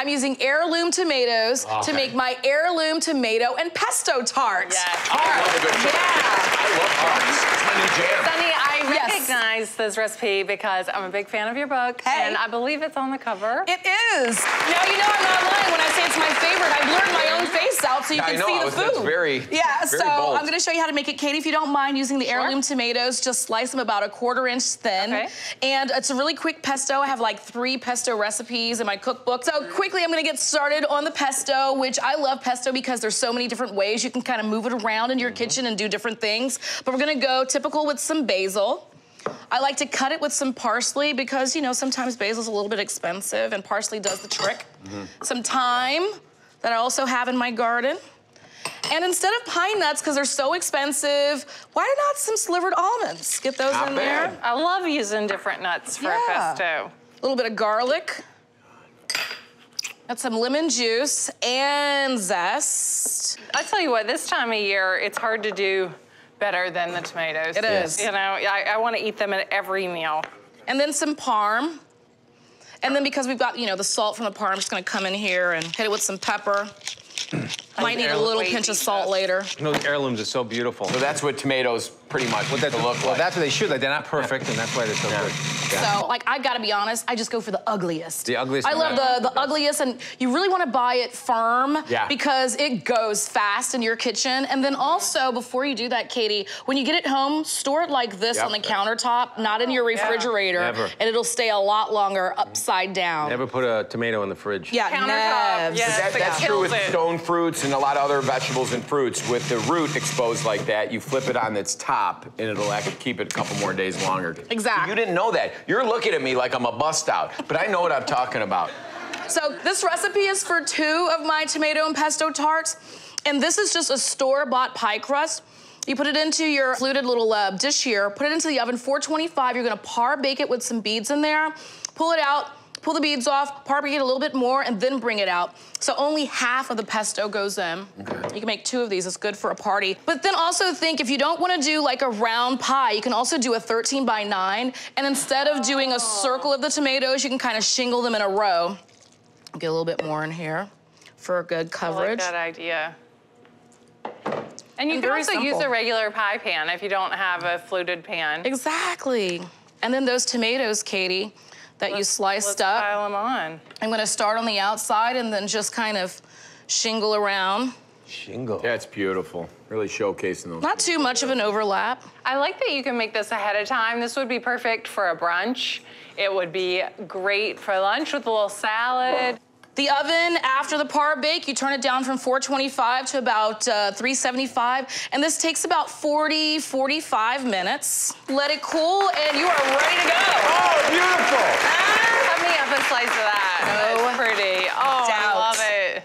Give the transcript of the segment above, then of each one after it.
I'm using heirloom tomatoes to make my heirloom tomato and pesto tarts. Yes. I love a good tart. Yeah. I love tarts. It's my new jam. Sunny, I recognize this recipe because I'm a big fan of your book, and I believe it's on the cover. It is. Now, you know I'm not lying when I say it's my favorite. I've blurred my own face out so you can see the food. That's very, so bold. I'm gonna show you how to make it. Katie, if you don't mind using the heirloom tomatoes, just slice them about 1/4 inch thin. Okay. And it's a really quick pesto. I have like 3 pesto recipes in my cookbook. So quickly, I'm gonna get started on the pesto, which I love pesto because there's so many different ways you can kind of move it around in your kitchen and do different things. But we're gonna go typical with some basil. I like to cut it with some parsley because, you know, sometimes basil's a little bit expensive and parsley does the trick. Some thyme that I also have in my garden. And instead of pine nuts, because they're so expensive, why not some slivered almonds? Get those in there. I love using different nuts for a pesto. A little bit of garlic. Add some lemon juice and zest. I tell you what, this time of year, it's hard to do better than the tomatoes. It is. You know, I want to eat them at every meal. And then some parm. And then because we've got, you know, the salt from the parm, I'm just gonna come in here and hit it with some pepper. Might need a little pinch of salt later. You know, the heirlooms are so beautiful. So that's what tomatoes pretty much look like. Well, that's what they should. Like, they're not perfect, and that's why they're so good. So, like, I gotta be honest, I just go for the ugliest. The ugliest. I love the ugliest, and you really wanna buy it firm because it goes fast in your kitchen. And then also, before you do that, Katie, when you get it home, store it like this on the countertop, not in your refrigerator. Never. And it'll stay a lot longer upside down. Never put a tomato in the fridge. Yeah, Countertop. never. That's true with stone fruits and a lot of other vegetables and fruits. With the root exposed like that, you flip it on its top, and it'll actually keep it a couple more days longer. Exactly. You didn't know that. You're looking at me like I'm a bust out, but I know what I'm talking about. So this recipe is for 2 of my tomato and pesto tarts, and this is just a store-bought pie crust. You put it into your fluted little dish here, put it into the oven, 425. You're gonna par bake it with some beads in there, pull it out, pull the beads off, par bake it a little bit more, and then bring it out. So only half of the pesto goes in. You can make 2 of these, it's good for a party. But then also think, if you don't wanna do like a round pie, you can also do a 13 by 9, and instead of doing a circle of the tomatoes, you can kind of shingle them in a row. Get a little bit more in here for a good coverage. I like that idea. And you can also use a regular pie pan if you don't have a fluted pan. Exactly. And then those tomatoes, Katie, that you sliced up. Pile them on. I'm gonna start on the outside and then just kind of shingle around. Shingle. That's beautiful. Really showcasing those. Not too much of an overlap. I like that you can make this ahead of time. This would be perfect for a brunch. It would be great for lunch with a little salad. The oven, after the par bake, you turn it down from 425 to about 375, and this takes about 45 minutes. Let it cool, and you are ready to go. Oh, beautiful! Cut me up a slice of that. No That's pretty. Oh, doubt. I love it.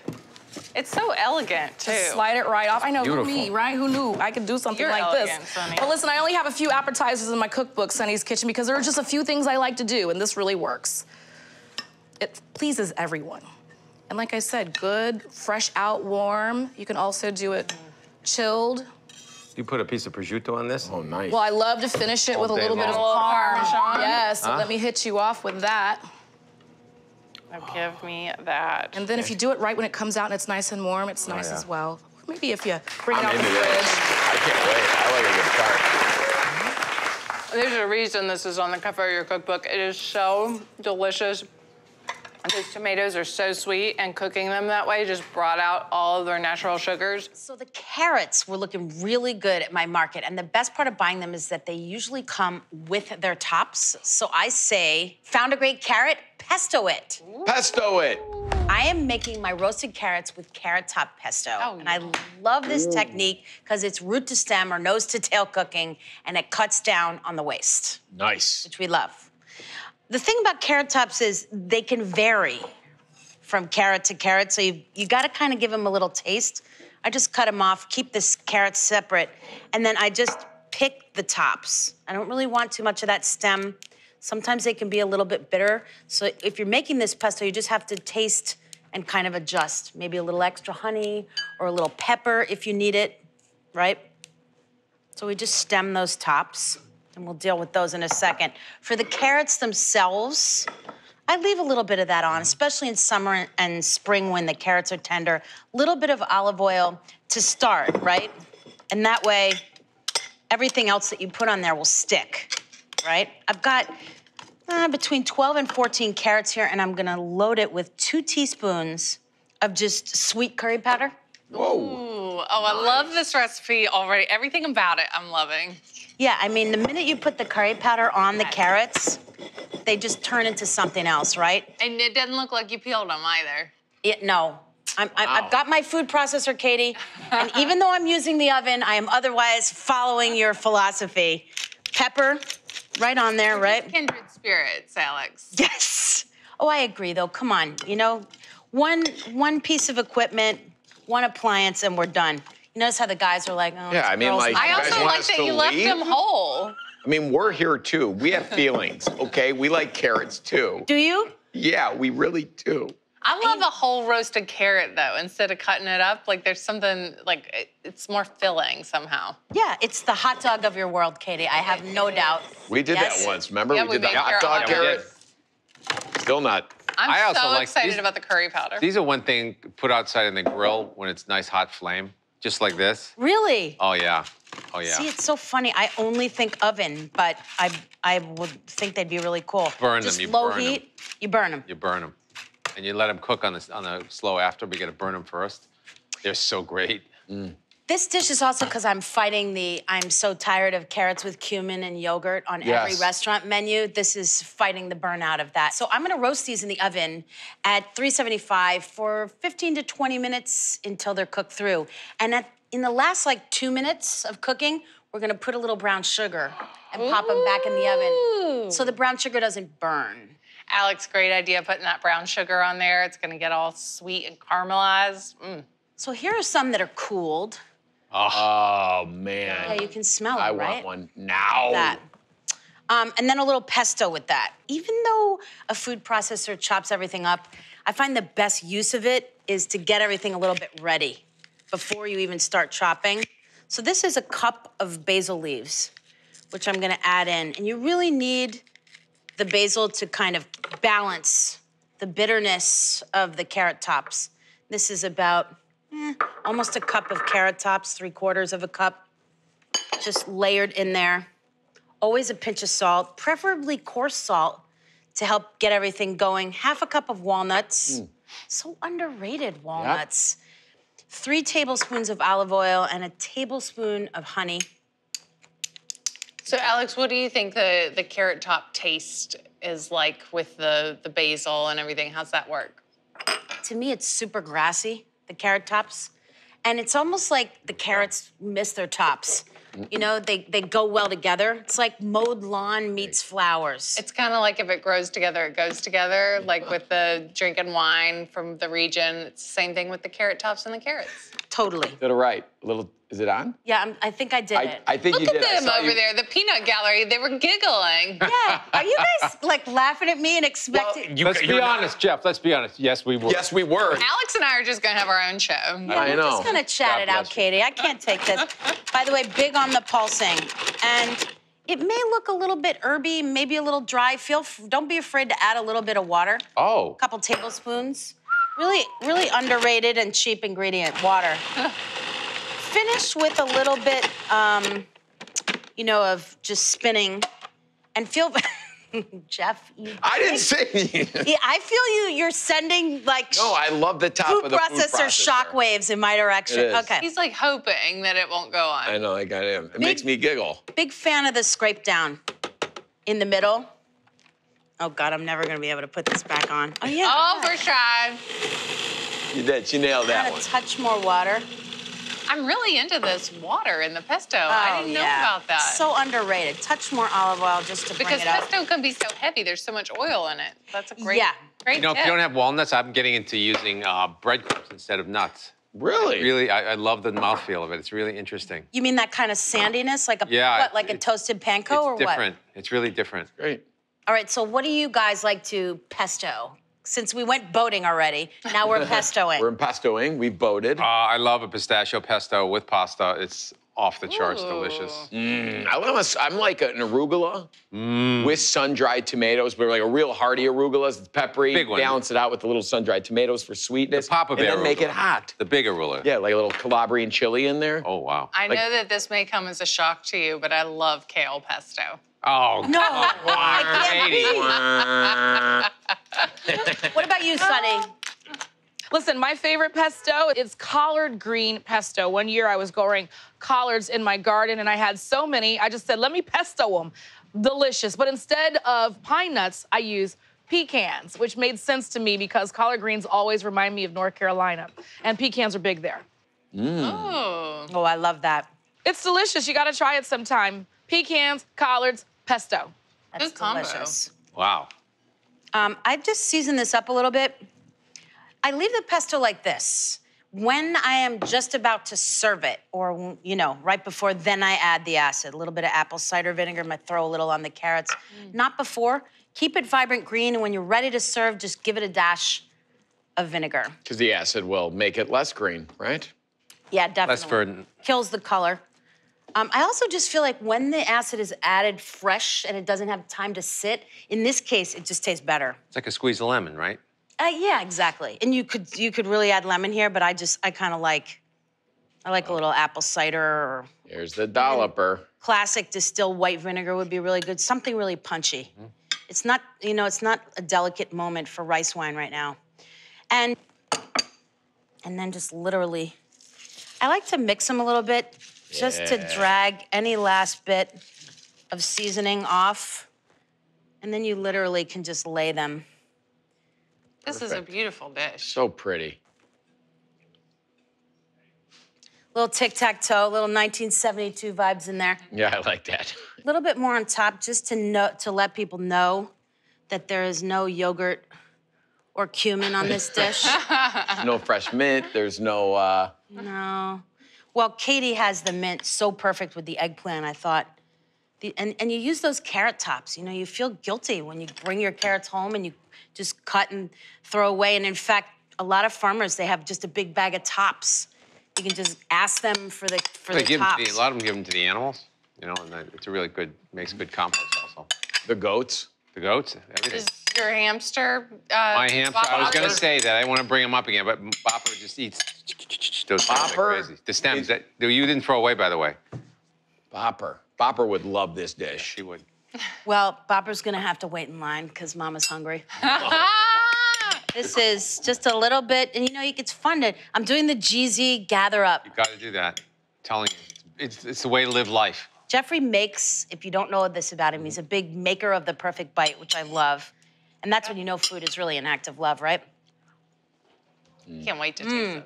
It's so elegant, too. Just slide it right off. I know, Beautiful. me, right? Who knew I could do something You're like elegant, this? Sonny. But listen, I only have a few appetizers in my cookbook, Sunny's Kitchen, because there are just a few things I like to do, and this really works. It pleases everyone. And like I said, good, fresh out, warm. You can also do it chilled. You put a piece of prosciutto on this? Oh, nice. Well, I love to finish it with a day little bit of long. Parmesan. Yes, so let me hit you off with that. Oh, give me that. And then if you do it right when it comes out and it's nice and warm, it's nice as well. Maybe if you bring it I'm out the into fridge. this. I can't wait. I like a good tart. There's a reason this is on the cover of your cookbook. It is so delicious. Those tomatoes are so sweet, and cooking them that way just brought out all of their natural sugars. So the carrots were looking really good at my market, and the best part of buying them is that they usually come with their tops. So I say, found a great carrot, pesto it. Pesto it. I am making my roasted carrots with carrot top pesto. And I love this technique because it's root to stem or nose to tail cooking, and it cuts down on the waste. Nice. Which we love. The thing about carrot tops is they can vary from carrot to carrot, so you gotta kind of give them a little taste. I just cut them off, keep the carrots separate, and then I just pick the tops. I don't really want too much of that stem. Sometimes they can be a little bit bitter, so if you're making this pesto, you just have to taste and kind of adjust. Maybe a little extra honey or a little pepper if you need it, right? So we just stem those tops. And we'll deal with those in a second. For the carrots themselves, I leave a little bit of that on, especially in summer and spring when the carrots are tender. A little bit of olive oil to start, right? And that way, everything else that you put on there will stick, right? I've got between 12 and 14 carrots here, and I'm gonna load it with 2 teaspoons of just sweet curry powder. Whoa. Ooh, oh, I love this recipe already. Everything about it, I'm loving. Yeah, I mean, the minute you put the curry powder on the carrots, they just turn into something else, right? And it doesn't look like you peeled them either. No. I've got my food processor, Katie, and even though I'm using the oven, I am otherwise following your philosophy. Pepper, right on there, right? Kindred spirits, Alex. Yes. Oh, I agree, though. Come on, you know, one piece of equipment, one appliance, and we're done. You notice how the guys are like, oh, Yeah, I mean, girls' like, night. I You guys also want like us that to you left leave? them whole. I mean, we're here too. We have feelings, okay? We like carrots too. Do you? Yeah, we really do. I love a whole roasted carrot, though, instead of cutting it up. Like, there's something, like, it's more filling somehow. Yeah, it's the hot dog of your world, Katie. I have no doubt. We did Yes. that once, remember? Yeah, we we did the made hot your dog own. carrot. Still not. I'm I also so like excited these- about the curry powder. These are one thing, put outside in the grill when it's nice hot flame, just like this. Really? Oh, yeah. Oh, yeah. See, it's so funny. I only think oven, but I would think they'd be really cool. Burn them, Just you low burn heat, you burn them. You burn them. And you let them cook on the slow after, but you gotta burn them first. They're so great. This dish is also because I'm fighting I'm so tired of carrots with cumin and yogurt on every Yes. restaurant menu. This is fighting the burnout of that. So I'm gonna roast these in the oven at 375 for 15 to 20 minutes until they're cooked through. And in the last like 2 minutes of cooking, we're gonna put a little brown sugar and pop them back in the oven so the brown sugar doesn't burn. Alex, great idea putting that brown sugar on there. It's gonna get all sweet and caramelized. So here are some that are cooled. Oh, man. Yeah, you can smell I them, right? want one now. That. And then a little pesto with that. Even though a food processor chops everything up, I find the best use of it is to get everything a little bit ready before you even start chopping. So this is a cup of basil leaves, which I'm gonna add in. And you really need the basil to kind of balance the bitterness of the carrot tops. This is about almost a cup of carrot tops, 3/4 of a cup, just layered in there. Always a pinch of salt, preferably coarse salt to help get everything going. 1/2 cup of walnuts. So underrated, walnuts. 3 tablespoons of olive oil and a tablespoon of honey. So, Alex, what do you think the carrot top taste is like with the basil and everything? How's that work? To me, it's super grassy, the carrot tops. And it's almost like the carrots miss their tops. You know, they go well together. It's like mowed lawn meets flowers. It's kind of like if it grows together, it goes together. Like with the drinking wine from the region, it's the same thing with the carrot tops and the carrots. Totally. Did it right. A little, is it on? Yeah, I think I did it. I think Look you at did. I them saw over you- there, the peanut gallery. They were giggling. Yeah, are you guys like laughing at me and expecting? Let's be honest, Jeff. Let's be honest. Yes, we were. Yes, we were. Alex and I are just gonna have our own show. Yeah, I we're know. just gonna chat God it out, bless you. Katie. I can't take this. By the way, big on the pulsing. And it may look a little bit herby, maybe a little dry. Don't be afraid to add a little bit of water. Oh. A couple tablespoons. Really, really underrated and cheap ingredient, water. Finish with a little bit, you know, of just spinning. And feel, Jeff, I didn't say Yeah, I feel you're sending like No, I love the top food of the processor shock waves in my direction. It is. Okay. He's like hoping that it won't go on. I know, I got him. It makes me giggle. Big fan of the scrape down in the middle. Oh God, I'm never gonna be able to put this back on. Oh yeah. Oh, for sure. You did. She nailed that Add one. a touch more water. I'm really into this water in the pesto. I didn't know about that. So underrated. Touch more olive oil just to bring because it up. pesto can be so heavy. There's so much oil in it. That's a great, Yeah. great You know, if tip. you don't have walnuts, I'm getting into using breadcrumbs instead of nuts. Really? Really, I love the mouthfeel of it. It's really interesting. You mean that kind of sandiness, like a Yeah, what, like a it's- toasted panko or It's different. what? It's really different. Great. All right. So what do you guys like to pesto? since we went boating already, now we're pestoing. We're in pestoing. We boated. I love a pistachio pesto with pasta. It's off the charts delicious. I'm like an arugula with sun-dried tomatoes, but like a real hearty arugula. It's peppery. Big one. Balance it out with the little sun-dried tomatoes for sweetness. The Papa Bear and then make arugula. it hot. The big arugula. Yeah, like a little Calabrian chili in there. Oh, wow. I know that this may come as a shock to you, but I love kale pesto. Oh, No, I can't. What about you, Sonny? Listen, my favorite pesto is collard green pesto. One year I was growing collards in my garden and I had so many, I just said, let me pesto them. Delicious. But instead of pine nuts, I use pecans, which made sense to me because collard greens always remind me of North Carolina. And pecans are big there. Oh, I love that. It's delicious. You got to try it sometime. Pecans, collards, pesto. That's Good combo. delicious. wow. I just season this up a little bit. I leave the pesto like this. When I am just about to serve it, or, you know, right before, then I add the acid. A little bit of apple cider vinegar, might throw a little on the carrots. Not before. Keep it vibrant green, and when you're ready to serve, just give it a dash of vinegar. Because the acid will make it less green, right? Yeah, definitely. Less verdant. Kills the color. I also just feel like when the acid is added fresh and it doesn't have time to sit, in this case, it just tastes better. It's like a squeeze of lemon, right? Yeah, exactly. And you could really add lemon here, but I kind of like, I like a little apple cider or Here's the dolloper. classic distilled white vinegar would be really good. Something really punchy. It's not, you know, it's not a delicate moment for rice wine right now. And then just literally, I like to mix them a little bit just to drag any last bit of seasoning off. And then you literally can just lay them. This is a beautiful dish. So pretty. Little tic-tac-toe, little 1972 vibes in there. Yeah, I like that. A little bit more on top just to let people know that there is no yogurt or cumin on this dish. There's no fresh mint. There's no... No. Well, Katie has the mint so perfect with the eggplant, I thought. And you use those carrot tops. You know, you feel guilty when you bring your carrots home and you just cut and throw away. And in fact, a lot of farmers, they have just a big bag of tops. You can just ask them for the tops. A lot of them give them to the animals, you know, and it's a really good, makes good compost also. The goats. The goats, everything. Is your hamster? My hamster, I was gonna Bopper? say that. I didn't want to bring him up again, but Bopper just eats those stems like Bopper crazy. The stems that you didn't throw away, by the way. Bopper. Bopper would love this dish. She would. Well, Bopper's gonna have to wait in line because Mama's hungry. This is just a little bit, and you know, it's fun to, I'm doing the Jeezy gather up. You got to do that. I'm telling you, it's the way to live life. Jeffrey makes, if you don't know this about him, he's a big maker of the perfect bite, which I love. And that's when you know food is really an act of love, right? Can't wait to taste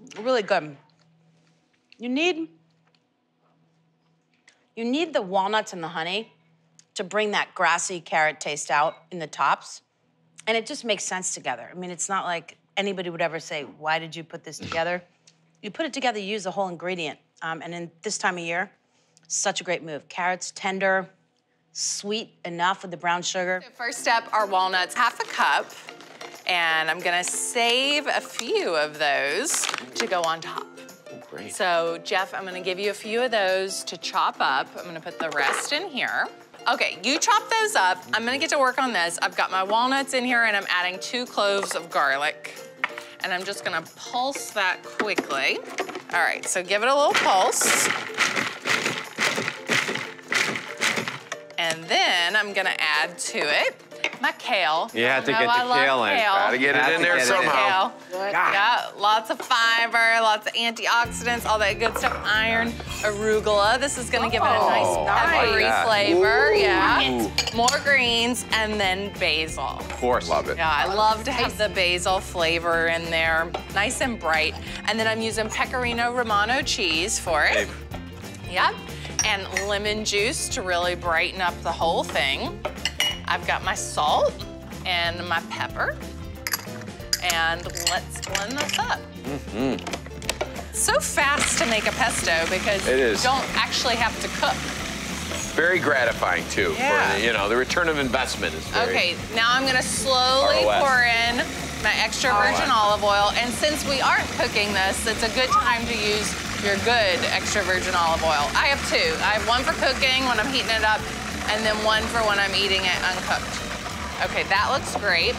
this. Really good. You need the walnuts and the honey to bring that grassy carrot taste out in the tops. And it just makes sense together. I mean, it's not like anybody would ever say, why did you put this together? You put it together, you use the whole ingredient. And in this time of year, such a great move. Carrots, tender, sweet enough with the brown sugar. First step, our walnuts, half a cup. And I'm gonna save a few of those to go on top. Great. So, Jeff, I'm gonna give you a few of those to chop up. I'm gonna put the rest in here. Okay, you chop those up. I'm gonna get to work on this. I've got my walnuts in here and I'm adding 2 cloves of garlic. And I'm just gonna pulse that quickly. All right, so give it a little pulse. And then I'm gonna add to it my kale. You have to know get the I love kale in. Gotta get it in there somehow. Yeah, lots of fiber, lots of antioxidants, all that good stuff. Iron, arugula. This is gonna give it a nice peppery flavor. Yeah. More greens, and then basil. Of course. Love it. Yeah, I love to have the basil flavor in there, nice and bright. And then I'm using Pecorino Romano cheese for it. Yep. And lemon juice to really brighten up the whole thing. I've got my salt and my pepper. And let's blend this up. So fast to make a pesto because It is. you don't actually have to cook. very gratifying too. Yeah. For, you know, the return of investment is very... Okay, now I'm gonna slowly ROS. pour in my extra virgin olive oil. And since we aren't cooking this, it's a good time to use your good extra virgin olive oil. I have two. I have one for cooking when I'm heating it up, and then one for when I'm eating it uncooked. Okay, that looks great.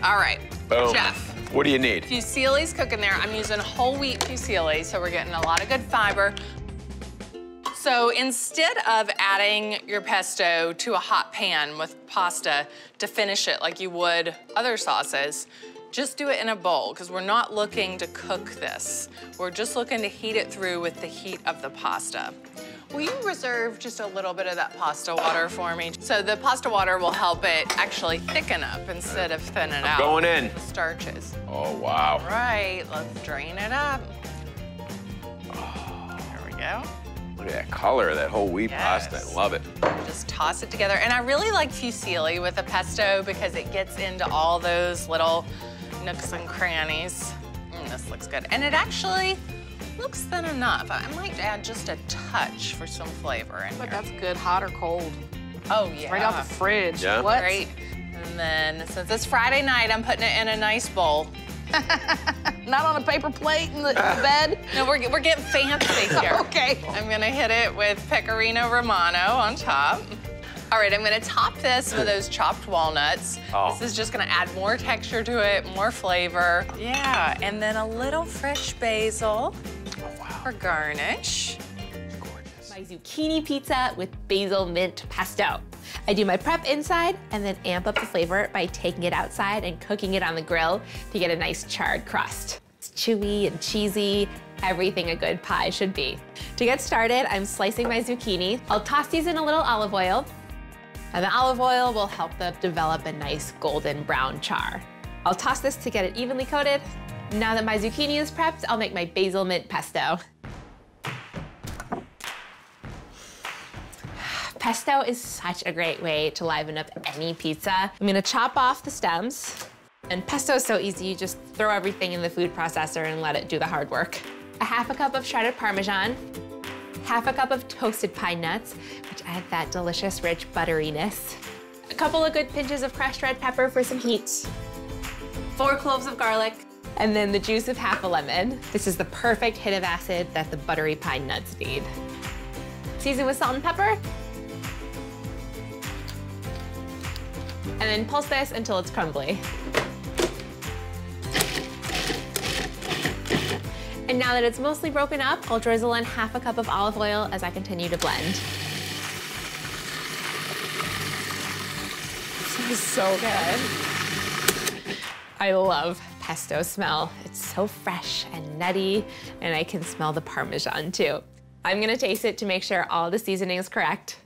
All right, Boom. Chef. What do you need? Fusilli's cooking there. I'm using whole wheat fusilli, so we're getting a lot of good fiber. So instead of adding your pesto to a hot pan with pasta to finish it like you would other sauces, just do it in a bowl, because we're not looking to cook this. We're just looking to heat it through with the heat of the pasta. Will you reserve just a little bit of that pasta water for me? So the pasta water will help it actually thicken up instead of thin it out. Going in. The starches. Oh, wow. All right, let's drain it up. There we go. Look at that color of that whole wheat Yes. pasta. I love it. Just toss it together. And I really like fusilli with the pesto because it gets into all those little nooks and crannies. This looks good. And it actually looks thin enough. I might add just a touch for some flavor in But here. that's good, hot or cold. Oh, yeah. Right out the fridge. Yeah. What? Great. And then, since it's Friday night, I'm putting it in a nice bowl. Not on a paper plate in the bed? No, we're getting fancy here. Okay. I'm gonna hit it with pecorino romano on top. All right, I'm gonna top this with those chopped walnuts. Oh. This is just gonna add more texture to it, more flavor. Yeah, and then a little fresh basil for garnish. My zucchini pizza with basil mint pesto. I do my prep inside and then amp up the flavor by taking it outside and cooking it on the grill to get a nice charred crust. It's chewy and cheesy, everything a good pie should be. To get started, I'm slicing my zucchini. I'll toss these in a little olive oil, and the olive oil will help them develop a nice golden brown char. I'll toss this to get it evenly coated. Now that my zucchini is prepped, I'll make my basil mint pesto. Pesto is such a great way to liven up any pizza. I'm gonna chop off the stems. And pesto is so easy, you just throw everything in the food processor and let it do the hard work. A half a cup of shredded Parmesan, half a cup of toasted pine nuts, which add that delicious, rich butteriness. A couple of good pinches of crushed red pepper for some heat. 4 cloves of garlic, and then the juice of half a lemon. This is the perfect hit of acid that the buttery pine nuts need. Season with salt and pepper. And then pulse this until it's crumbly. And now that it's mostly broken up, I'll drizzle in half a cup of olive oil as I continue to blend. This is so good. I love pesto smell. It's so fresh and nutty, and I can smell the Parmesan too. I'm gonna taste it to make sure all the seasoning is correct.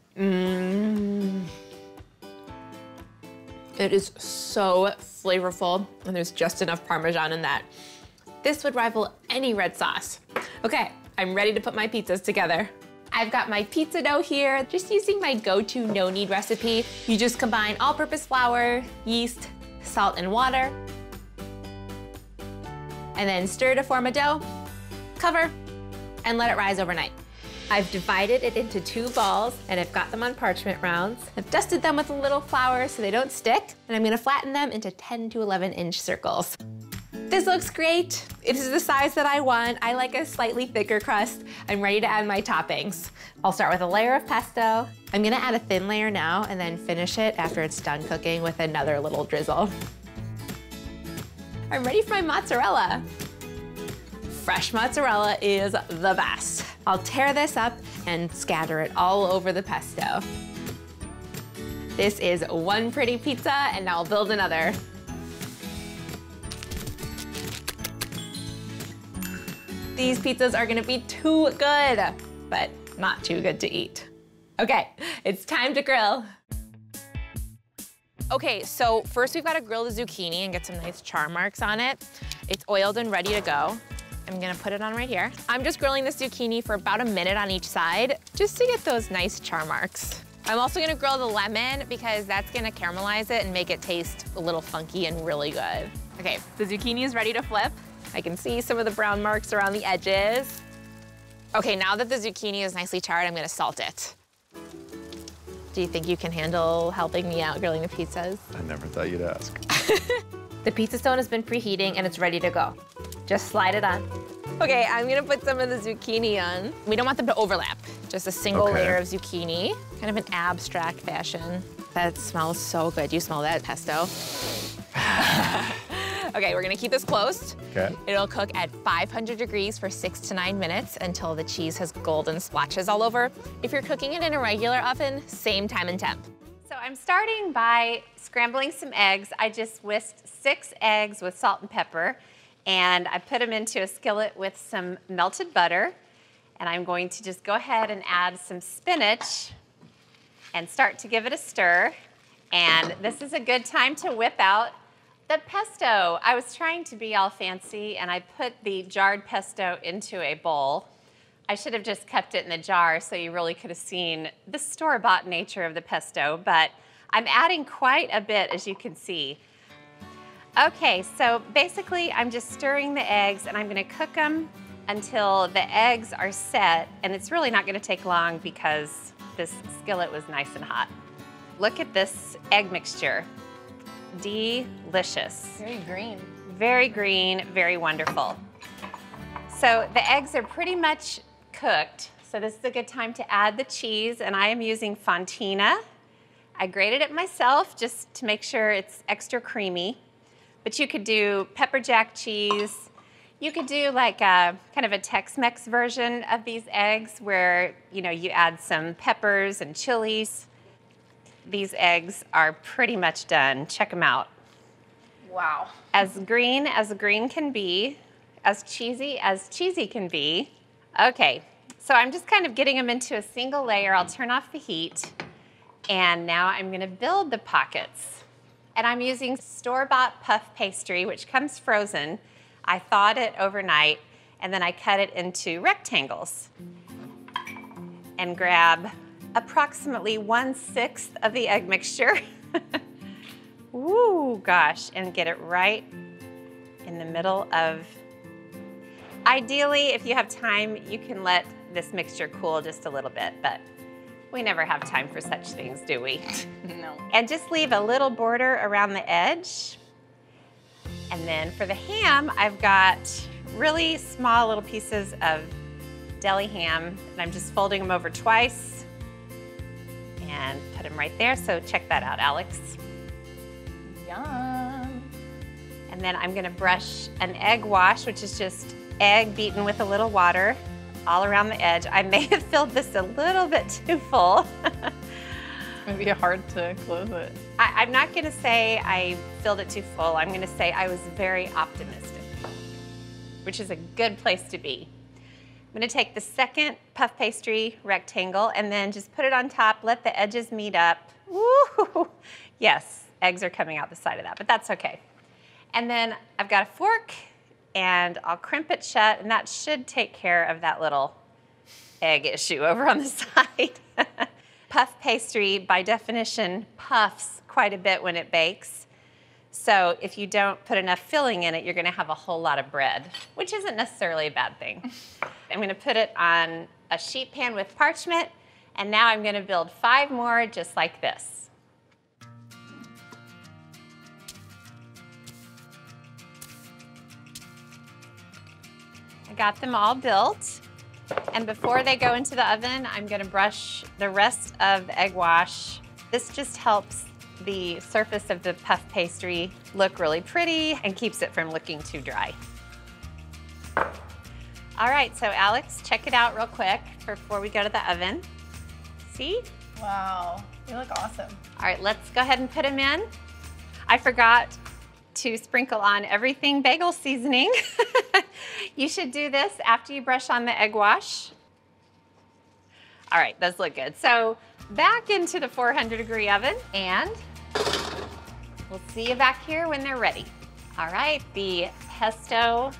It is so flavorful, and there's just enough Parmesan in that. This would rival any red sauce. Okay, I'm ready to put my pizzas together. I've got my pizza dough here, just using my go-to no-knead recipe. You just combine all-purpose flour, yeast, salt, and water, and then stir to form a dough, cover, and let it rise overnight. I've divided it into 2 balls, and I've got them on parchment rounds. I've dusted them with a little flour so they don't stick, and I'm gonna flatten them into 10 to 11-inch circles. This looks great. It is the size that I want. I like a slightly thicker crust. I'm ready to add my toppings. I'll start with a layer of pesto. I'm gonna add a thin layer now and then finish it after it's done cooking with another little drizzle. I'm ready for my mozzarella. Fresh mozzarella is the best. I'll tear this up and scatter it all over the pesto. This is one pretty pizza, and now I'll build another. These pizzas are gonna be too good, but not too good to eat. Okay, it's time to grill. Okay, so first we've gotta grill the zucchini and get some nice char marks on it. It's oiled and ready to go. I'm gonna put it on right here. I'm just grilling the zucchini for about a minute on each side, just to get those nice char marks. I'm also gonna grill the lemon because that's gonna caramelize it and make it taste a little funky and really good. Okay, the zucchini is ready to flip. I can see some of the brown marks around the edges. Okay, now that the zucchini is nicely charred, I'm gonna salt it. Do you think you can handle helping me out grilling the pizzas? I never thought you'd ask. The pizza stone has been preheating and it's ready to go. Just slide it on. Okay, I'm gonna put some of the zucchini on. We don't want them to overlap. Just a single layer of zucchini, kind of an abstract fashion. That smells so good. You smell that, pesto? Okay, we're gonna keep this closed. Okay. It'll cook at 500 degrees for 6 to 9 minutes until the cheese has golden splotches all over. If you're cooking it in a regular oven, same time and temp. So I'm starting by scrambling some eggs. I just whisked 6 eggs with salt and pepper, and I put them into a skillet with some melted butter. And I'm going to just go ahead and add some spinach and start to give it a stir. And this is a good time to whip out the pesto. I was trying to be all fancy, and I put the jarred pesto into a bowl. I should have just kept it in the jar so you really could have seen the store-bought nature of the pesto, but I'm adding quite a bit, as you can see. Okay, so basically I'm just stirring the eggs, and I'm gonna cook them until the eggs are set, and it's really not gonna take long because this skillet was nice and hot. Look at this egg mixture. Delicious. Very green. Very green, very wonderful. So the eggs are pretty much cooked. So this is a good time to add the cheese, and I am using Fontina. I grated it myself just to make sure it's extra creamy. But you could do pepper jack cheese. You could do like a kind of a Tex-Mex version of these eggs where, you know, you add some peppers and chilies. These eggs are pretty much done. Check them out. Wow. As green can be, as cheesy can be. Okay, so I'm just kind of getting them into a single layer. I'll turn off the heat. And now I'm gonna build the pockets. And I'm using store-bought puff pastry, which comes frozen. I thawed it overnight, and then I cut it into rectangles. And grab approximately 1/6 of the egg mixture. Ooh, gosh, and get it right in the middle of. Ideally, if you have time, you can let this mixture cool just a little bit, but we never have time for such things, do we? No. And just leave a little border around the edge. And then for the ham, I've got really small little pieces of deli ham, and I'm just folding them over twice and put them right there. So check that out, Alex. Yum. And then I'm gonna brush an egg wash, which is just egg beaten with a little water all around the edge. I may have filled this a little bit too full. Maybe hard to close it. I'm not gonna say I filled it too full. I'm gonna say I was very optimistic, which is a good place to be. I'm gonna take the second puff pastry rectangle and then just put it on top, let the edges meet up. Woo! Yes, eggs are coming out the side of that, but that's okay. And then I've got a fork and I'll crimp it shut, and that should take care of that little egg issue over on the side. Puff pastry, by definition, puffs quite a bit when it bakes. So if you don't put enough filling in it, you're gonna have a whole lot of bread, which isn't necessarily a bad thing. I'm gonna put it on a sheet pan with parchment, and now I'm gonna build 5 more just like this. I got them all built. And before they go into the oven, I'm gonna brush the rest of the egg wash. This just helps the surface of the puff pastry look really pretty and keeps it from looking too dry. All right, so Alex, check it out real quick before we go to the oven. See? Wow, they look awesome. All right, let's go ahead and put them in. I forgot to sprinkle on everything bagel seasoning. You should do this after you brush on the egg wash. All right, those look good. So back into the 400-degree oven, and we'll see you back here when they're ready. All right, the pesto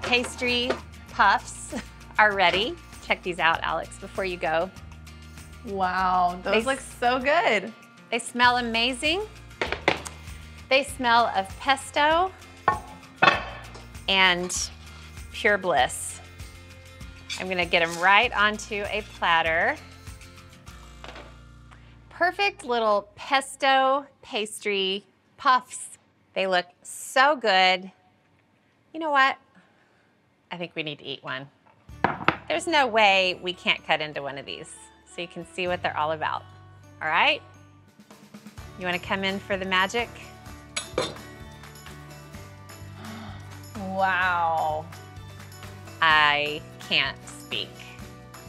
pastry puffs are ready. Check these out, Alex, before you go. Wow, those look so good. They smell amazing. They smell of pesto and pure bliss. I'm gonna get them right onto a platter. perfect little pesto pastry puffs. They look so good. You know what? I think we need to eat one. There's no way we can't cut into one of these, so you can see what they're all about. All right? You wanna come in for the magic? Wow. I can't speak.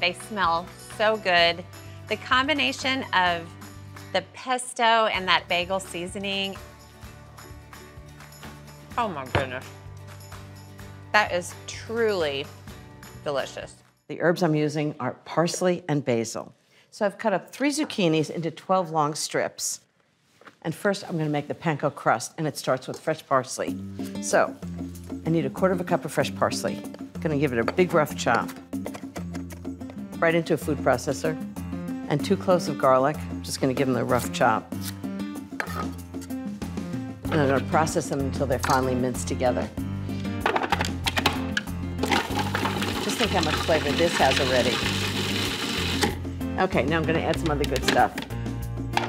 They smell so good. The combination of the pesto and that bagel seasoning, oh my goodness. That is truly delicious. The herbs I'm using are parsley and basil. So I've cut up 3 zucchinis into 12 long strips. And first I'm gonna make the panko crust, and it starts with fresh parsley. So I need 1/4 cup of fresh parsley. Gonna give it a big rough chop. Right into a food processor. And 2 cloves of garlic. Just gonna give them a rough chop. And I'm gonna process them until they're finely minced together. Just think how much flavor this has already. Okay, now I'm gonna add some other good stuff.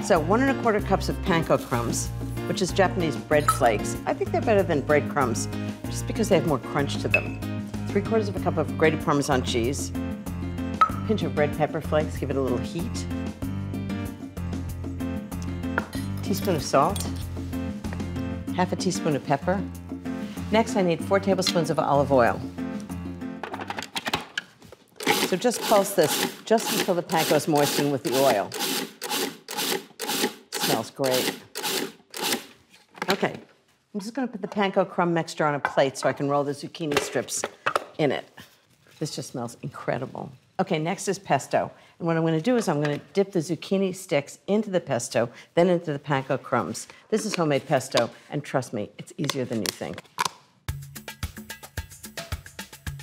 So 1 1/4 cups of panko crumbs, which is Japanese bread flakes. I think they're better than breadcrumbs, just because they have more crunch to them. 3/4 cup of grated Parmesan cheese. Pinch of red pepper flakes, give it a little heat. Teaspoon of salt. 1/2 teaspoon of pepper. Next, I need 4 tablespoons of olive oil. So just pulse this just until the panko is moistened with the oil. Smells great. Okay, I'm just gonna put the panko crumb mixture on a plate so I can roll the zucchini strips in it. This just smells incredible. Okay, next is pesto. And what I'm gonna do is I'm gonna dip the zucchini sticks into the pesto, then into the panko crumbs. This is homemade pesto, and trust me, it's easier than you think.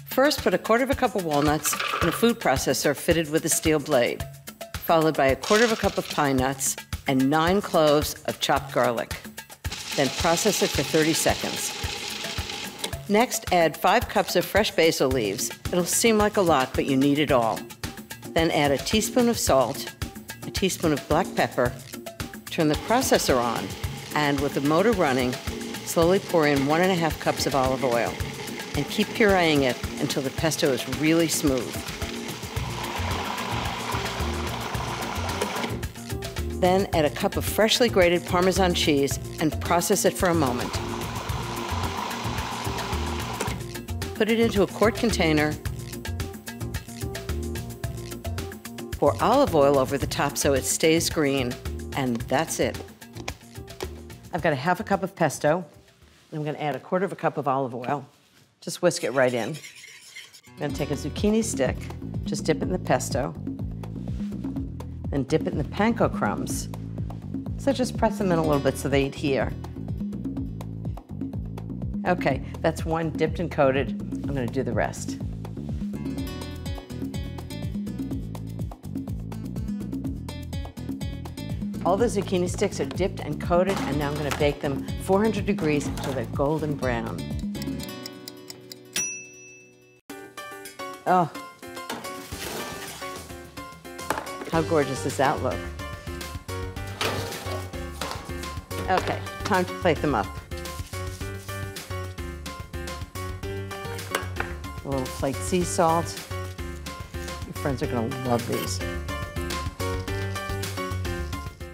First, put 1/4 cup of walnuts in a food processor fitted with a steel blade, followed by 1/4 cup of pine nuts and 9 cloves of chopped garlic. Then process it for 30 seconds. Next, add 5 cups of fresh basil leaves. It'll seem like a lot, but you need it all. Then add a teaspoon of salt, a teaspoon of black pepper, turn the processor on, and with the motor running, slowly pour in 1 1/2 cups of olive oil, and keep pureeing it until the pesto is really smooth. Then add a cup of freshly grated Parmesan cheese and process it for a moment. Put it into a quart container. Pour olive oil over the top so it stays green, and that's it. I've got 1/2 cup of pesto, and I'm gonna add 1/4 cup of olive oil. Just whisk it right in. I'm gonna take a zucchini stick, just dip it in the pesto, then dip it in the panko crumbs. So just press them in a little bit so they adhere. Okay, that's one dipped and coated. I'm gonna do the rest. All the zucchini sticks are dipped and coated, and now I'm gonna bake them 400 degrees until they're golden brown. Oh, how gorgeous does that look? Okay, time to plate them up. A little flaked sea salt. Your friends are gonna love these.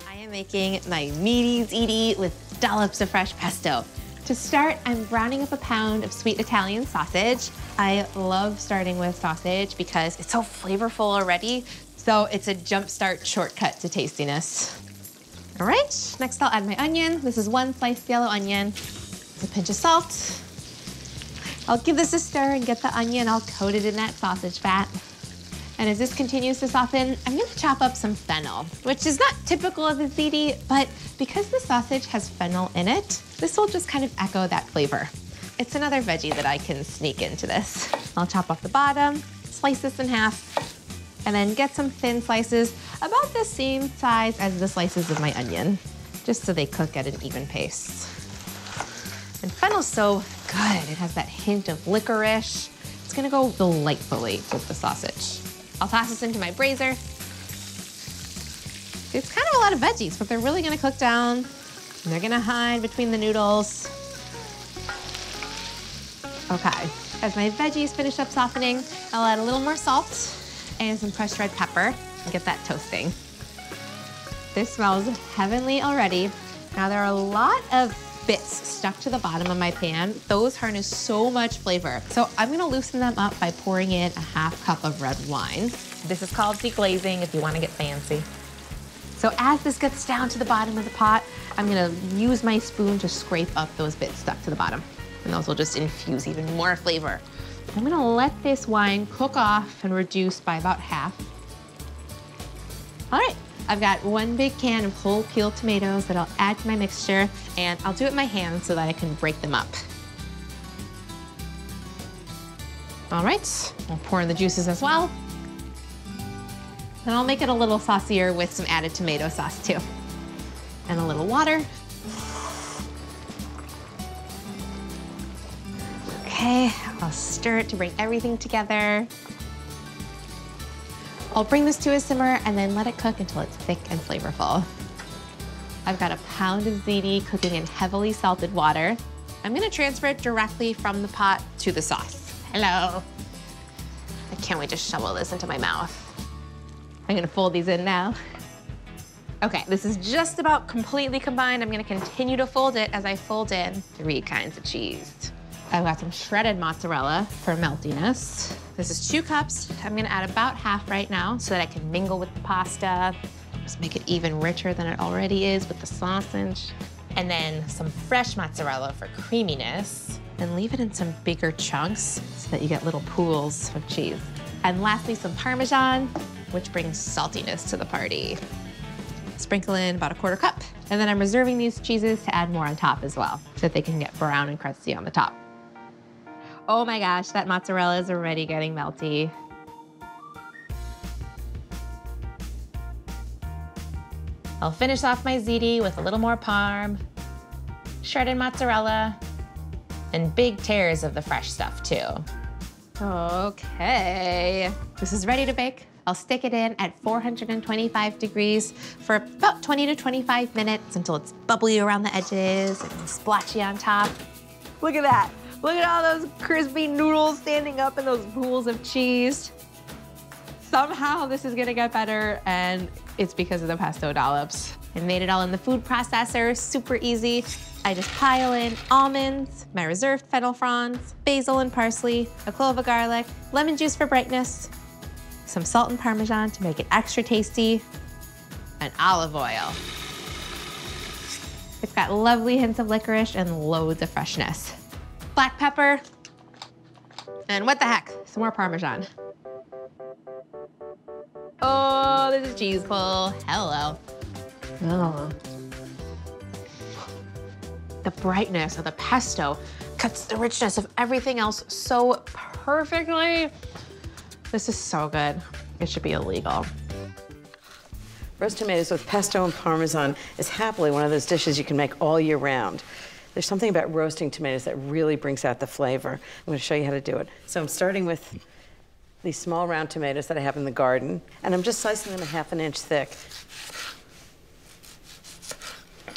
I am making my meaty Ziti with dollops of fresh pesto. To start, I'm browning up a pound of sweet Italian sausage. I love starting with sausage because it's so flavorful already, so it's a jumpstart shortcut to tastiness. All right, next I'll add my onion. This is 1 sliced yellow onion, a pinch of salt. I'll give this a stir and get the onion all coated in that sausage fat. And as this continues to soften, I'm gonna chop up some fennel, which is not typical of the Ziti, but because the sausage has fennel in it, this will just kind of echo that flavor. It's another veggie that I can sneak into this. I'll chop off the bottom, slice this in half, and then get some thin slices about the same size as the slices of my onion, just so they cook at an even pace. And fennel's so good. It has that hint of licorice. It's gonna go delightfully with the sausage. I'll toss this into my brazier. It's kind of a lot of veggies, but they're really gonna cook down. And they're gonna hide between the noodles. Okay, as my veggies finish up softening, I'll add a little more salt and some crushed red pepper and get that toasting. This smells heavenly already. Now there are a lot of bits stuck to the bottom of my pan. Those harness so much flavor. So I'm gonna loosen them up by pouring in a ½ cup of red wine. This is called deglazing if you wanna get fancy. So as this gets down to the bottom of the pot, I'm gonna use my spoon to scrape up those bits stuck to the bottom. And those will just infuse even more flavor. I'm gonna let this wine cook off and reduce by about half. All right, I've got 1 big can of whole peeled tomatoes that I'll add to my mixture, and I'll do it with my hands so that I can break them up. All right, I'll pour in the juices as well. And I'll make it a little saucier with some added tomato sauce too. And a little water. Okay, I'll stir it to bring everything together. I'll bring this to a simmer and then let it cook until it's thick and flavorful. I've got a pound of ziti cooking in heavily salted water. I'm gonna transfer it directly from the pot to the sauce. Hello. I can't wait to shovel this into my mouth. I'm gonna fold these in now. Okay, this is just about completely combined. I'm gonna continue to fold it as I fold in 3 kinds of cheese. I've got some shredded mozzarella for meltiness. This is 2 cups. I'm gonna add about half right now so that I can mingle with the pasta. Just make it even richer than it already is with the sausage. And then some fresh mozzarella for creaminess. And leave it in some bigger chunks so that you get little pools of cheese. And lastly, some Parmesan, which brings saltiness to the party. Sprinkle in about 1/4 cup. And then I'm reserving these cheeses to add more on top as well so that they can get brown and crusty on the top. Oh my gosh, that mozzarella is already getting melty. I'll finish off my ziti with a little more parm, shredded mozzarella, and big tears of the fresh stuff too. Okay, this is ready to bake. I'll stick it in at 425 degrees for about 20 to 25 minutes until it's bubbly around the edges and splotchy on top. Look at that. Look at all those crispy noodles standing up in those pools of cheese. Somehow this is gonna get better, and it's because of the pesto dollops. I made it all in the food processor, super easy. I just pile in almonds, my reserved fennel fronds, basil and parsley, a clove of garlic, lemon juice for brightness, some salt and Parmesan to make it extra tasty, and olive oil. It's got lovely hints of licorice and loads of freshness. Black pepper, and what the heck, some more Parmesan. Oh, there's a cheese pull. Hello. Oh. The brightness of the pesto cuts the richness of everything else so perfectly. This is so good. It should be illegal. Roast tomatoes with pesto and Parmesan is happily one of those dishes you can make all year round. There's something about roasting tomatoes that really brings out the flavor. I'm going to show you how to do it. So I'm starting with these small round tomatoes that I have in the garden, and I'm just slicing them a ½ inch thick.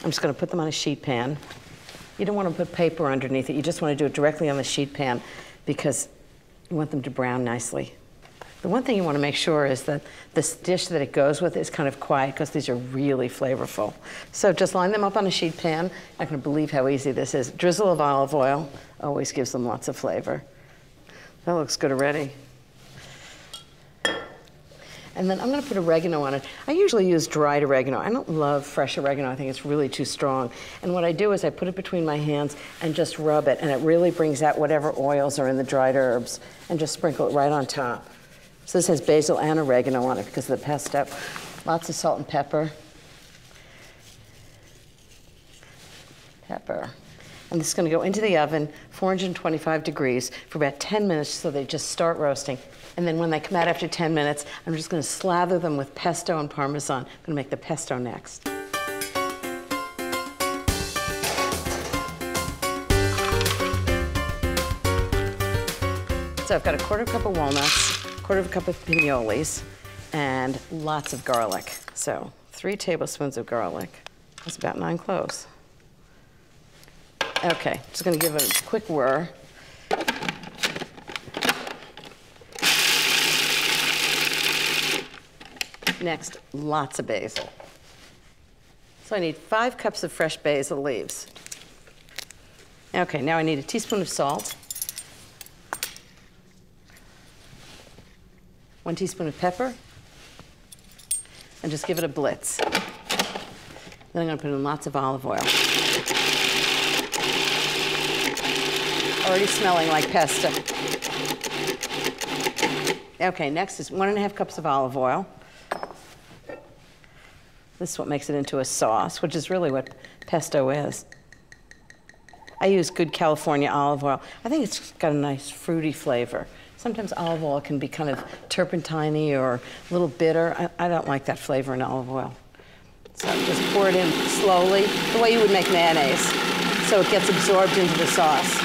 I'm just going to put them on a sheet pan. You don't want to put paper underneath it. You just want to do it directly on the sheet pan because you want them to brown nicely. The one thing you want to make sure is that this dish that it goes with is kind of quiet because these are really flavorful. So just line them up on a sheet pan. I can believe how easy this is. Drizzle of olive oil always gives them lots of flavor. That looks good already. And then I'm going to put oregano on it. I usually use dried oregano. I don't love fresh oregano. I think it's really too strong. And what I do is I put it between my hands and just rub it, and it really brings out whatever oils are in the dried herbs, and just sprinkle it right on top. So this has basil and oregano on it because of the pesto. Lots of salt and pepper. And this is going to go into the oven, 425 degrees, for about 10 minutes so they just start roasting. And then when they come out after 10 minutes, I'm just going to slather them with pesto and Parmesan. I'm going to make the pesto next. So I've got a 1/4 cup of walnuts, 1/4 cup of pinoles, and lots of garlic. So 3 tablespoons of garlic. That's about 9 cloves. Okay, just gonna give it a quick whir. Next, lots of basil. So I need 5 cups of fresh basil leaves. Okay, now I need a teaspoon of salt, 1 teaspoon of pepper, and just give it a blitz. Then I'm gonna put in lots of olive oil. Already smelling like pesto. Okay, next is 1½ cups of olive oil. This is what makes it into a sauce, which is really what pesto is. I use good California olive oil. I think it's got a nice fruity flavor. Sometimes olive oil can be kind of turpentine-y or a little bitter. I don't like that flavor in olive oil. So just pour it in slowly, the way you would make mayonnaise, so it gets absorbed into the sauce.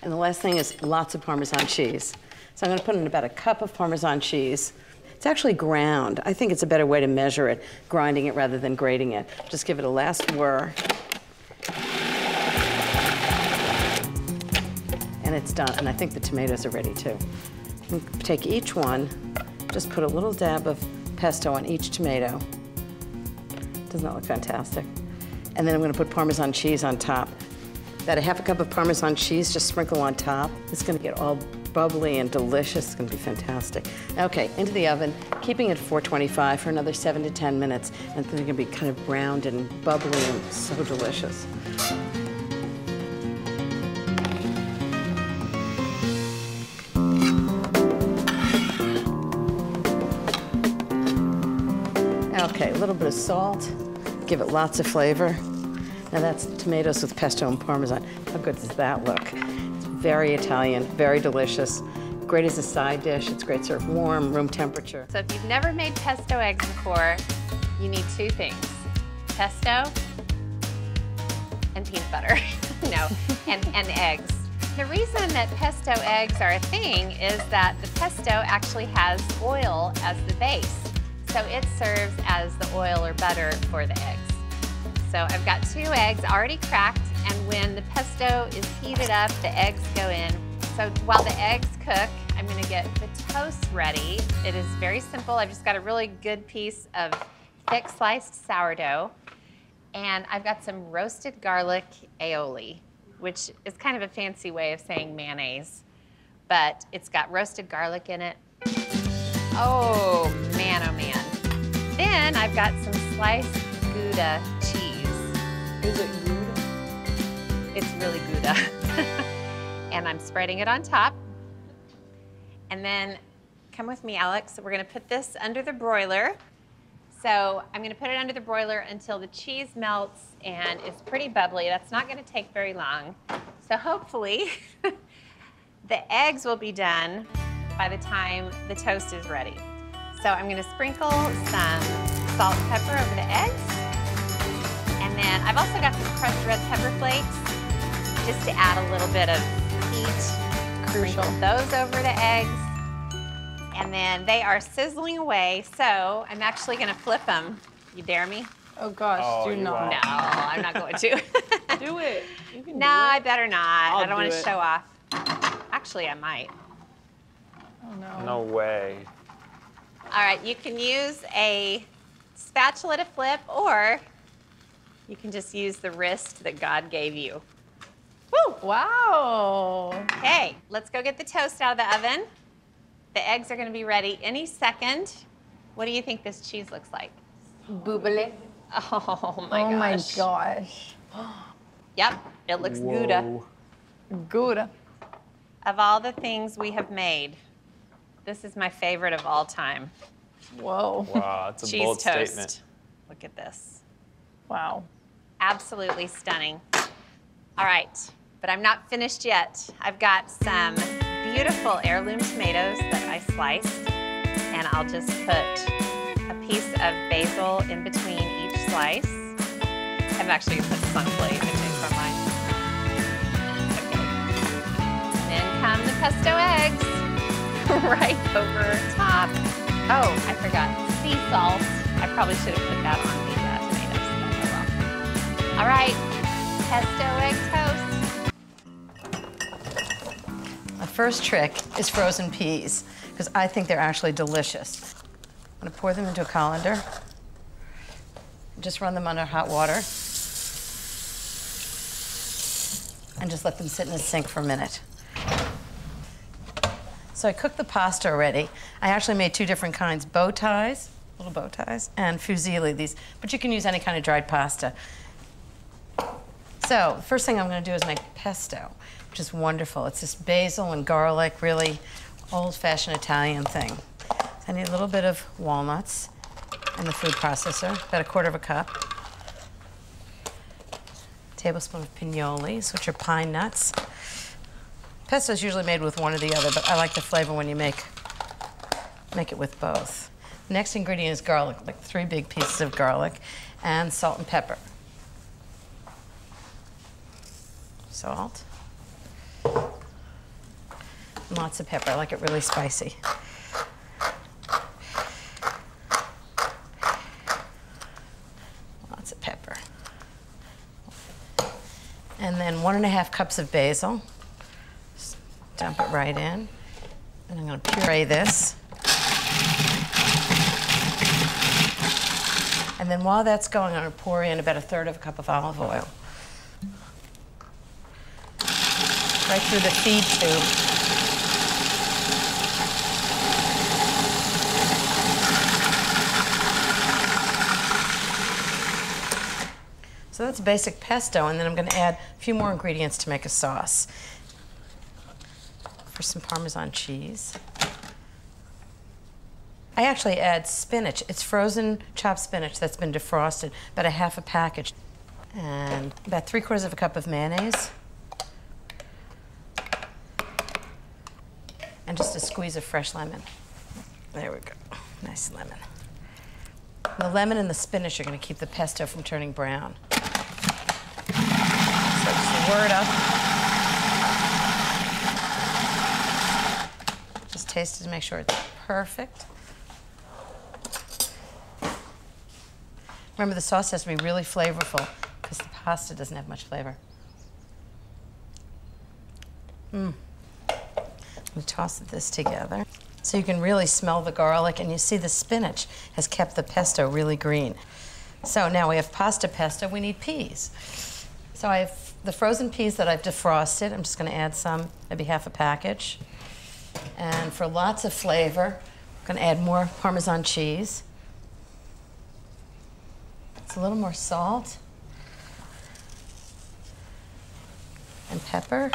And the last thing is lots of Parmesan cheese. So I'm gonna put in about a cup of Parmesan cheese. It's actually ground. I think it's a better way to measure it, grinding it rather than grating it. Just give it a last whir. And it's done, and I think the tomatoes are ready too. Take each one, just put a little dab of pesto on each tomato. Doesn't that look fantastic? And then I'm gonna put Parmesan cheese on top. About a ½ cup of Parmesan cheese, just sprinkle on top. It's gonna get all bubbly and delicious. It's gonna be fantastic. Okay, into the oven, keeping it at 425 for another 7 to 10 minutes, and they're gonna be kind of browned and bubbly and so delicious. Okay, a little bit of salt, give it lots of flavor. Now that's tomatoes with pesto and Parmesan. How good does that look? It's very Italian, very delicious. Great as a side dish. It's great served warm, room temperature. So if you've never made pesto eggs before, you need 2 things. Pesto and peanut butter. No, and eggs. The reason that pesto eggs are a thing is that the pesto actually has oil as the base. So it serves as the oil or butter for the eggs. So I've got 2 eggs already cracked, and when the pesto is heated up, the eggs go in. So while the eggs cook, I'm gonna get the toast ready. It is very simple. I've just got a really good piece of thick sliced sourdough, and I've got some roasted garlic aioli, which is kind of a fancy way of saying mayonnaise, but it's got roasted garlic in it. Oh man, oh man. Then I've got some sliced Gouda cheese. Is it Gouda? It's really Gouda. And I'm spreading it on top. And then, come with me, Alex. We're gonna put this under the broiler. So I'm gonna put it under the broiler until the cheese melts and is pretty bubbly. That's not gonna take very long. So hopefully, the eggs will be done by the time the toast is ready. So I'm gonna sprinkle some salt and pepper over the eggs. And then I've also got some crushed red pepper flakes, just to add a little bit of heat. Crucial. Sprinkle those over the eggs. And then they are sizzling away, so I'm actually gonna flip them. You dare me? Oh gosh, do not. No, I'm not going to. Do it. You can No, do it. I better not. I don't want do to it. show off. Actually, I might. Oh no. No way. All right, you can use a spatula to flip, or you can just use the wrist that God gave you. Woo! Wow. Okay, let's go get the toast out of the oven. The eggs are gonna be ready any second. What do you think this cheese looks like? Boobale. Oh my Oh my gosh. gosh. Yep, it looks Gouda. Whoa. Gouda. Of all the things we have made, this is my favorite of all time. Whoa. Wow, that's a Cheese bold toast. statement. Look at this. Wow. Absolutely stunning. All right, but I'm not finished yet. I've got some beautiful heirloom tomatoes that I sliced, and I'll just put a piece of basil in between each slice. I'm actually gonna put this on a plate. I changed my mind. Okay. And then come the pesto eggs right over top. Oh, I forgot. sea salt. I probably should have put that on the tomatoes, but oh well. All right, pesto egg toast. My first trick is frozen peas, because I think they're actually delicious. I'm gonna pour them into a colander. Just run them under hot water. And just let them sit in the sink for a minute. So I cooked the pasta already. I actually made 2 different kinds, bow ties, little bow ties, and fusilli, these, but you can use any kind of dried pasta. So the first thing I'm gonna do is make pesto, which is wonderful. It's this basil and garlic, really old-fashioned Italian thing. So I need a little bit of walnuts in the food processor, about 1/4 cup. Tablespoon of pinoles, which are pine nuts. Pesto is usually made with one or the other, but I like the flavor when you make it with both. The next ingredient is garlic, like 3 big pieces of garlic, and salt and pepper. Salt. And lots of pepper, I like it really spicy. Lots of pepper. And then 1½ cups of basil. Just dump it right in. And I'm gonna puree this. And then while that's going, I'm gonna pour in about 1/3 cup of olive oil. Right through the feed tube. So that's basic pesto, and then I'm gonna add a few more ingredients to make a sauce. For some Parmesan cheese. I actually add spinach. It's frozen chopped spinach that's been defrosted, about 1/2 package. And about 3/4 cup of mayonnaise. And just a squeeze of fresh lemon. There we go, nice lemon. The lemon and the spinach are gonna keep the pesto from turning brown. So just stir it up. Just taste it to make sure it's perfect. Remember, the sauce has to be really flavorful because the pasta doesn't have much flavor. I'm gonna toss this together. So you can really smell the garlic, and you see the spinach has kept the pesto really green. So now we have pasta pesto, we need peas. So I have the frozen peas that I've defrosted. I'm just gonna add some, maybe 1/2 package. And for lots of flavor, I'm gonna add more Parmesan cheese. It's a little more salt. And pepper.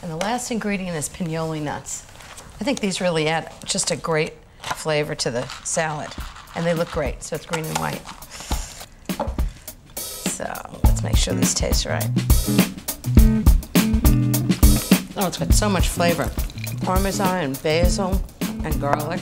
And the last ingredient is pinole nuts. I think these really add just a great flavor to the salad. And they look great, so it's green and white. So let's make sure this tastes right. Oh, it's got so much flavor. Parmesan and basil and garlic.